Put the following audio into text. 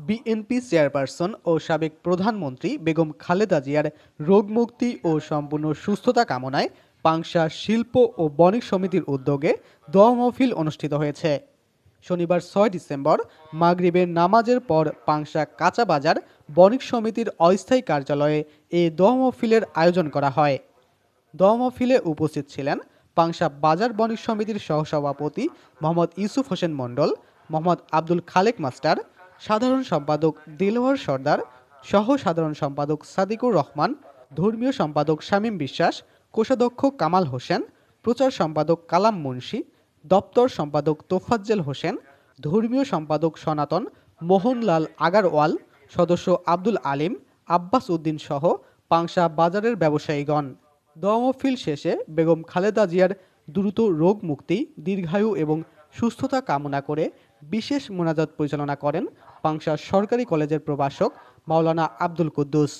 BNP chairperson ও সাবেক প্রধানমন্ত্রী বেগম খালেদা জিয়ার রোগমুক্তি ও সম্পূর্ণ সুস্থতা কামনায় পাংশা শিল্প ও বণিক সমিতির উদ্যোগে দোয়া মাহফিল অনুষ্ঠিত হয়েছে। শনিবার ৬ ডিসেম্বর মাগরিবের নামাজের পর পাংশা কাঁচা বাজার বণিক সমিতির অস্থায়ী কার্যালয়ে এই দোয়া মাহফিলের আয়োজন করা হয়। দোয়া মাহফিলে উপস্থিত ছিলেন পাংশা বাজার বণিক সমিতির সহসভাপতি মোহাম্মদ ইউসুফ হোসেন মণ্ডল, মোহাম্মদ আব্দুল খালেক মাস্টার, সাধারণ সম্পাদক দিলওয়ার সর্দার, সহ সাধারণ সম্পাদক সাদিকুর রহমান, ধর্মীয় সম্পাদক শামীম বিশ্বাস, কোষাধ্যক্ষ কামাল হোসেন, প্রচার সম্পাদক কালাম মুন্সি, দপ্তর সম্পাদক তোফাজ্জেল হোসেন, ধর্মীয় সম্পাদক সনাতন মোহনলাল আগারওয়াল, সদস্য আব্দুল আলিম, আব্বাস উদ্দিন সহ পাংশা বাজারের ব্যবসায়ীগণ। দোয়া মাহফিল শেষে বেগম খালেদা জিয়ার দ্রুত রোগ মুক্তি, দীর্ঘায়ু এবং সুস্থতা কামনা করে বিশেষ মোনাজাত পরিচালনা করেন পাংশা সরকারি কলেজের প্রভাষক মাওলানা আব্দুল কুদ্দুস।